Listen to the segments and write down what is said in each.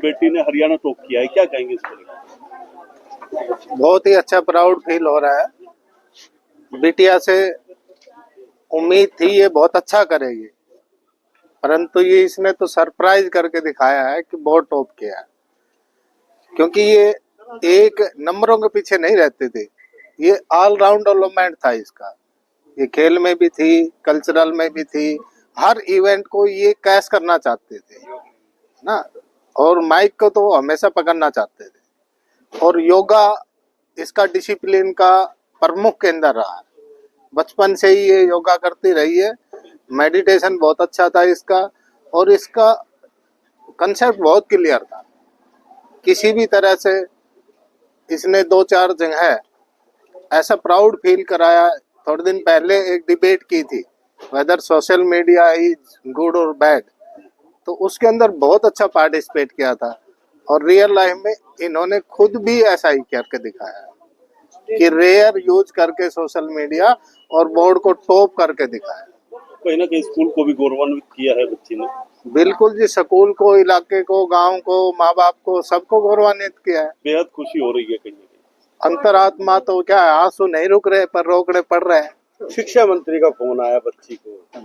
बेटी ने हरियाणा टॉप किया है, क्या कहेंगे इस पर? बहुत ही अच्छा प्राउड फील हो रहा है। बिटिया से उम्मीद थी ये बहुत अच्छा करेगी, परंतु ये इसने तो सरप्राइज करके दिखाया है कि बहुत टॉप किया है। क्योंकि ये एक नंबरों के पीछे नहीं रहते थे, ये ऑलराउंड डेवलपमेंट था इसका। ये खेल में भी थी, कल्चरल में भी थी, हर इवेंट को ये कैश करना चाहते थे ना, और माइक को तो हमेशा पकड़ना चाहते थे। और योगा इसका डिसिप्लिन का प्रमुख केंद्र रहा है। बचपन से ही ये योगा करती रही है। मेडिटेशन बहुत अच्छा था इसका, और इसका कंसेप्ट बहुत क्लियर था। किसी भी तरह से इसने 2-4 जगह ऐसा प्राउड फील कराया। थोड़े दिन पहले एक डिबेट की थी, whether social media is good और बैड, तो उसके अंदर बहुत अच्छा पार्टिसिपेट किया था। और रियल लाइफ में इन्होंने खुद भी ऐसा ही करके दिखाया है कि रेयर यूज करके सोशल मीडिया और बोर्ड को टॉप करके दिखाया। कहीं ना कहीं स्कूल को भी गौरवान्वित किया है बच्ची ने। बिल्कुल जी, स्कूल को, इलाके को, गांव को, माँ बाप को, सबको गौरवान्वित किया है। बेहद खुशी हो रही है कहीं ना कहीं। अंतरात्मा तो क्या है, आंसू नहीं रुक रहे पर रोकने पड़ रहे हैं। शिक्षा मंत्री का फोन आया, बच्ची को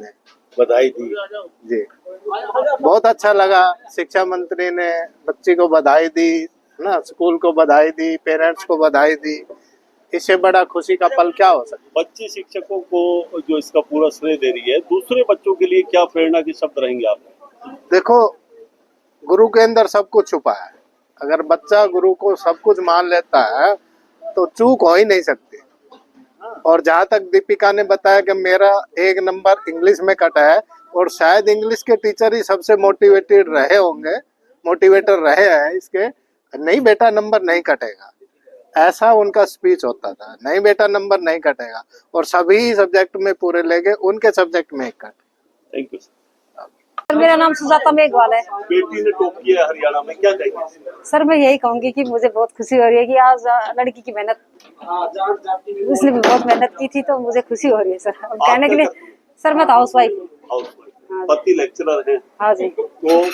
बधाई दी जी, बहुत अच्छा लगा। शिक्षा मंत्री ने बच्ची को बधाई दी ना, स्कूल को बधाई दी, पेरेंट्स को बधाई दी। इससे बड़ा खुशी का पल क्या हो सकता। बच्ची शिक्षकों को जो इसका पूरा श्रेय दे रही है, दूसरे बच्चों के लिए क्या प्रेरणा के शब्द रहेंगे आप? देखो, गुरु के अंदर सब कुछ छुपा है। अगर बच्चा गुरु को सब कुछ मान लेता है तो चूक हो ही नहीं सकती। और जहाँ तक दीपिका ने बताया कि मेरा 1 नंबर इंग्लिश में कटा है, और शायद इंग्लिश के टीचर ही सबसे मोटिवेटेड रहे होंगे, मोटिवेटर रहे हैं इसके। नहीं बेटा, नंबर नहीं कटेगा, ऐसा उनका स्पीच होता था। नहीं बेटा, नंबर नहीं कटेगा, और सभी सब्जेक्ट में पूरे ले गए, उनके सब्जेक्ट में 1 कट। थैंक यू सर, मेरा नाम सुजाता मेघवाल है। बेटी ने टॉप किया हरियाणा में, क्या कहेंगे? सर, मैं यही कहूंगी कि मुझे बहुत खुशी हो रही है कि आज लड़की की मेहनत, उसने भी बहुत मेहनत की थी, तो मुझे खुशी हो रही है सर। अब कहने के लिए सर, मैं तो हाउस वाइफ। पति लेक्चरर हैं। हाँ जी। तो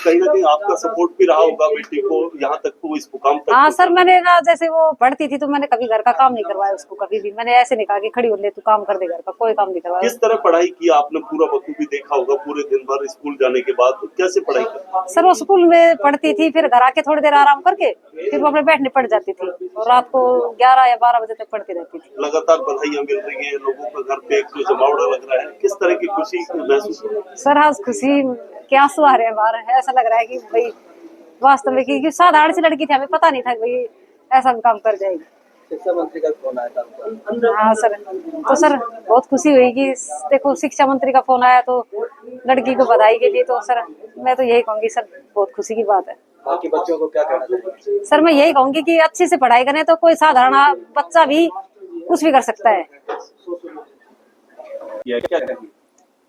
कहीं ना कहीं आपका सपोर्ट भी रहा होगा बेटी को यहाँ तक, तो इस मुकाम तक। हाँ सर, मैंने ना, जैसे वो पढ़ती थी तो मैंने कभी घर का काम नहीं करवाया उसको। कभी भी मैंने ऐसे नहीं कहा कि खड़ी हो ले तू काम कर दे, घर का कोई काम नहीं करवाया। किस तरह पढ़ाई की आपने? पूरा बखूबी देखा होगा पूरे दिन भर स्कूल जाने के बाद, तो कैसे पढ़ाई की? सर, वो स्कूल में पढ़ती थी, फिर घर आके थोड़ी देर आराम करके फिर वो अपने बैठने पड़ जाती थी, और रात को 11 या 12 बजे तक पढ़ती रहती थी। लगातार बधाइयाँ मिल रही है लोगों का, घर पे एक तो जमावड़ा लग रहा है, किस तरह की खुशी महसूस हो रही है? सर, आज खुशी के आंसू आ रहे हैं बाहर। ऐसा लग रहा है कि भाई वास्तव में कि साधारण सी लड़की थी, हमें पता नहीं था कि भाई ऐसा भी काम कर जाएगी। शिक्षा मंत्री का फोन आया था। हाँ सर, तो सर बहुत खुशी हुई कि देखो शिक्षा मंत्री का फोन आया तो लड़की को बधाई के लिए। तो सर मैं तो यही कहूंगी सर, बहुत खुशी की बात है। बाकी बच्चों को क्या कहना चाहिए? सर, मैं यही कहूंगी कि अच्छे से पढ़ाई करें तो कोई साधारण बच्चा भी कुछ भी कर सकता है। क्या कहेंगे?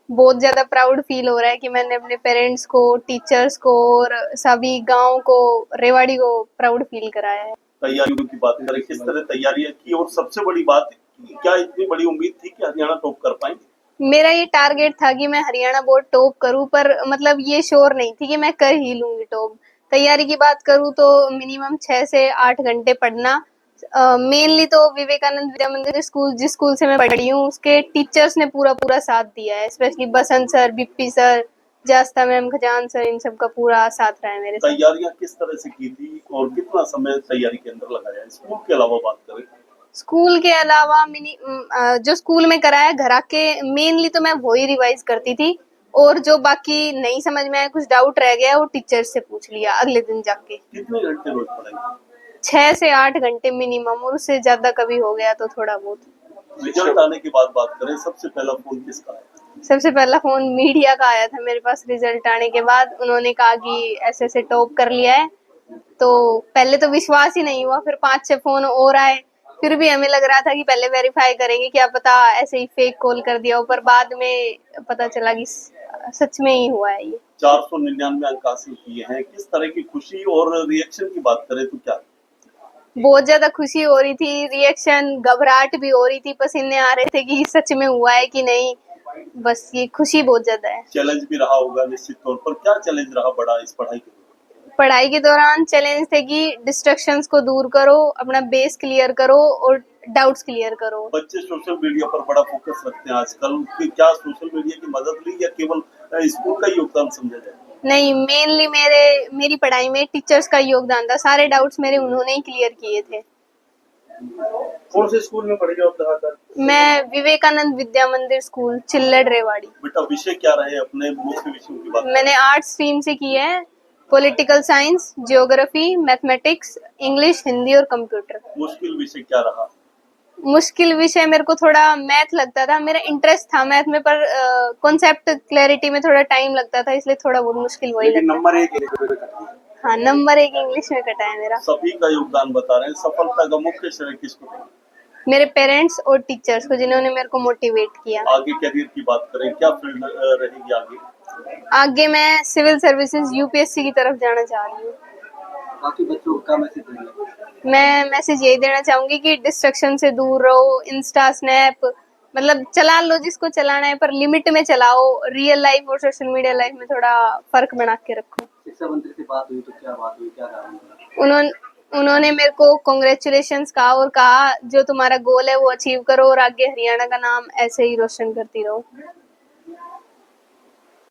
बहुत ज्यादा प्राउड फील हो रहा है कि मैंने अपने पेरेंट्स को, टीचर्स को और सभी गांव को, रेवाड़ी को प्राउड फील कराया है। तैयारियों की बात करें, किस तरह तैयारियां की, और सबसे बड़ी बात, क्या इतनी बड़ी उम्मीद थी कि हरियाणा टॉप कर पाएंगे? मेरा ये टारगेट था कि मैं हरियाणा बोर्ड टॉप करूं, पर मतलब ये श्योर नहीं थी कि मैं कर ही लूंगी टॉप। तैयारी की बात करूं तो मिनिमम 6 से 8 घंटे पढ़ना। मेनली तो विवेकानंद विद्या मंदिर स्कूल, जिस स्कूल से मैं पढ़ी हूँ, उसके टीचर्स ने पूरा साथ दिया है। Specially Basant sir, Bippi sir, Jasta ma'am, Khajan sir, इन सब का पूरा साथ रहा है मेरे साथ। तैयारियां किस तरह से की थी और कितना समय तैयारी के अंदर लगाया? स्कूल के अलावा बात करें, स्कूल के अलावा जो स्कूल में कराया, घर आके मेनली तो मैं वही रिवाइज करती थी, और जो बाकी नहीं समझ में आया, कुछ डाउट रह गया, वो टीचर से पूछ लिया अगले दिन जाके। कितने घंटे रोज पढ़ाई? 6 से 8 घंटे मिनिमम, और उससे ज्यादा कभी हो गया तो थोड़ा बहुत। रिजल्ट आने के बाद बात करें, सबसे पहला फोन किसका आया? सबसे पहला फोन मीडिया का आया था मेरे पास। रिजल्ट आने के बाद उन्होंने कहा कि ऐसे ऐसे टॉप कर लिया है, तो पहले तो विश्वास ही नहीं हुआ। फिर 5-6 फोन और आए, फिर भी हमें लग रहा था कि पहले वेरीफाई करेंगे, क्या पता ऐसे ही फेक कॉल कर दिया हो, पर बाद में पता चला कि सच में ही हुआ है ये। 499 अंक हासिल किए हैं, किस तरह की खुशी और रिएक्शन की बात करें तो क्या? बहुत ज्यादा खुशी हो रही थी, रिएक्शन, घबराहट भी हो रही थी, पसीने आ रहे थे कि सच में हुआ है कि नहीं। बस ये खुशी बहुत ज्यादा है। चैलेंज भी रहा होगा निश्चित तौर पर, क्या चैलेंज रहा बड़ा इस पढ़ाई के? पढ़ाई के दौरान चैलेंज थे कि डिस्ट्रैक्शंस को दूर करो, अपना बेस क्लियर करो और डाउट्स क्लियर करो। बच्चे सोशल मीडिया पर बड़ा फोकस रखते हैं आजकल, कि क्या सोशल मीडिया की मदद ली या केवल स्कूल का योगदान समझा जाए? नहीं, मेनली मेरी पढ़ाई में टीचर्स का योगदान था, सारे डाउट्स मेरे उन्होंने ही क्लियर किए थे। कौन से स्कूल में पढ़ी हो आप लगातार? मैं विवेकानंद विद्या मंदिर स्कूल चिल्लड़ रेवाड़ी। बेटा विषय क्या रहे अपने मुख्य विषयों की बात? मैंने आर्ट्स स्ट्रीम से की है, political science, geography, mathematics, English, Hindi और कंप्यूटर। मुश्किल विषय क्या रहा? मुश्किल विषय मेरे को थोड़ा मैथ लगता था, मेरा इंटरेस्ट था मैथ में, पर कॉन्सेप्ट क्लैरिटी में थोड़ा टाइम लगता था, इसलिए थोड़ा बहुत मुश्किल वही लगता नंबर 1 इंग्लिश में कटा है। हाँ, नंबर 1 इंग्लिश में कटा है मेरा। सभी का योगदान बता रहे हैं, सफलता का मुख्य श्रेय किसको देंगे? मेरे पेरेंट्स और टीचर्स को, जिन्होंने मेरे को मोटिवेट किया। आगे करियर की बात करें, क्या फील्ड रहेगी आगे? आगे मैं सिविल सर्विसेज यूपीएससी की तरफ जाना चाह रही हूँ। बाकी बच्चों को क्या मैसेज देंगे? मैं मैसेज यही देना चाहूंगी कि डिस्ट्रक्शन से दूर रहो, इंस्टा स्नैप मतलब चला लो जिसको चलाना है, पर लिमिट में चलाओ। रियल लाइफ और सोशल मीडिया लाइफ में थोड़ा फर्क बना के रखो। शिक्षा मंत्री से बात हुई तो क्या बात हुई, क्या कहा उन्होंने मेरे को कॉन्ग्रेचुलेशंस कहा और कहा जो तुम्हारा गोल है वो अचीव करो और आगे हरियाणा का नाम ऐसे ही रोशन करती रहो।